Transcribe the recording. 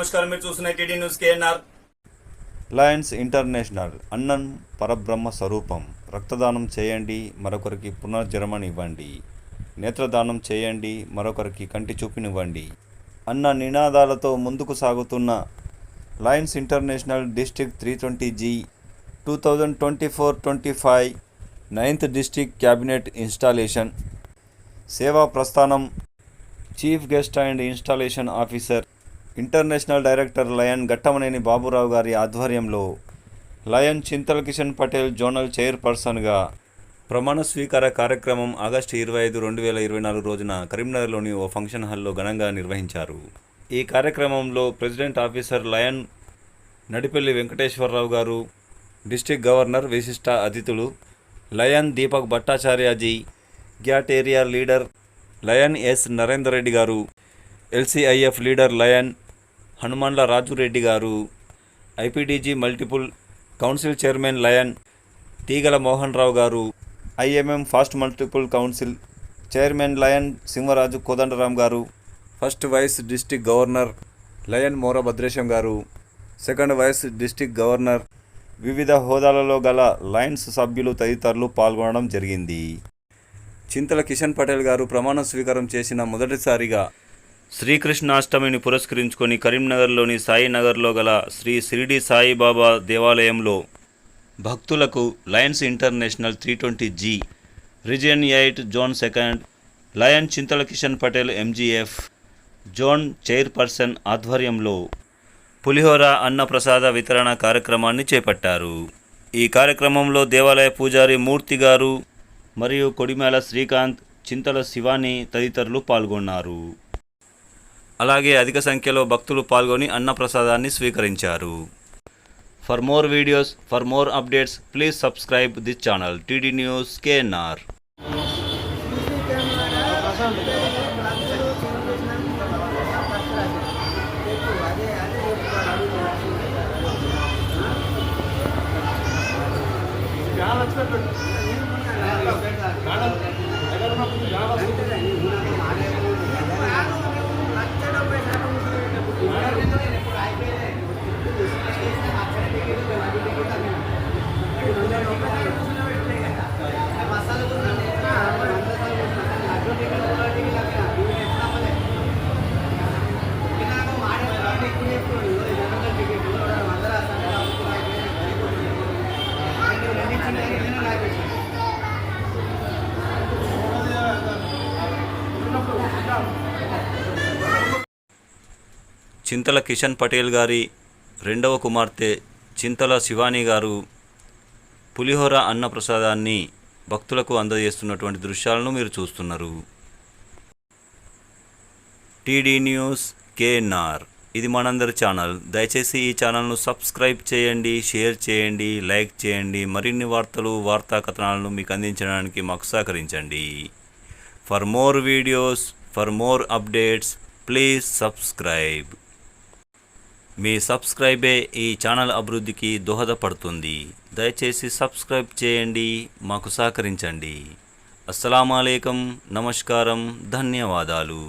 నమస్కారం. మీరు చూస్తున్న TD news KNR. Lions international అన్నం పరబ్రహ్మ స్వరూపం. రక్తదానం చేయండి, మరొకరికి పునర్జన్మనివ్వండి. నేత్రదానం చేయండి, మరొకరికి కంటి చూపునివ్వండి అన్న నినాదాలతో ముందుకు సాగుతున్న Lions international district 320G 2024-25 9th district cabinet installation సేవా ప్రస్థానం chief guest and installation officer international director lion Ghattamaneni Baburao గారి ఆధ్వర్యంలో లయన్ చింతల కిషన్ పటేల్ జోనల్ చైర్పర్సన్గా ప్రమాణ స్వీకార కార్యక్రమం ఆగస్టు 25, 2024 రోజున కరీంనగర్లోని ఓ ఫంక్షన్ హాల్లో ఘనంగా నిర్వహించారు. ఈ కార్యక్రమంలో president officer lion Nadipelli Venkateswararao గారు, డిస్ట్రిక్ట్ గవర్నర్ విశిష్ట అతిథులు lion Deepak Bhattacharyaji, GAT area leader lion S Narender Reddy గారు, LCIF leader lion Hanumandla Rajureddy గారు, IPDG multiple council chairman lion Teegala Mohan Rao గారు, IMM past multiple council chairman lion Simharaju Kodandaram గారు, first vice district governor lion Mora Bhadresham గారు, సెకండ్ వైస్ డిస్ట్రిక్ట్ గవర్నర్, వివిధ హోదాలలో గల Lions సభ్యులు తదితరులు పాల్గొనడం జరిగింది. చింతల కిషన్ పటేల్ గారు ప్రమాణ స్వీకారం చేసిన మొదటిసారిగా శ్రీకృష్ణాష్టమిని పురస్కరించుకొని కరీంనగర్లోని సాయినగర్లో గల శ్రీ షిరిడి సాయిబాబా దేవాలయంలో భక్తులకు lions international 320G region 8 zone 2 lion Chintala Kishan Patel MGF zone chairperson ఆధ్వర్యంలో పులిహోర అన్నప్రసాద వితరణ కార్యక్రమాన్ని చేపట్టారు. ఈ కార్యక్రమంలో దేవాలయ పూజారి మూర్తి గారు మరియు కొడిమేల శ్రీకాంత్, చింతల శివాని తదితరులు పాల్గొన్నారు. అలాగే అధిక సంఖ్యలో భక్తులు పాల్గొని అన్నప్రసాదాన్ని స్వీకరించారు. For more videos, for more updates, please subscribe this channel TD news KNR. Chintala Kishan Patel గారి రెండవ కుమార్తె చింతల శివాని గారు పులిహోర అన్నప్రసాదాన్ని భక్తులకు అందజేస్తున్నటువంటి దృశ్యాలను మీరు చూస్తున్నారు. టీడీ న్యూస్ కేఎన్ఆర్ ఇది మనందరి ఛానల్. దయచేసి ఈ ఛానల్ను సబ్స్క్రైబ్ చేయండి, షేర్ చేయండి, లైక్ చేయండి. మరిన్ని వార్తలు, వార్తా కథనాలను మీకు అందించడానికి మాకు సహకరించండి. For more videos, for more updates, please subscribe. మీ సబ్స్క్రైబే ఈ ఛానల్ అభివృద్ధికి దోహదపడుతుంది. దయచేసి సబ్స్క్రైబ్ చేయండి, మాకు సహకరించండి. అస్సలాము అలైకుం, నమస్కారం, ధన్యవాదాలు.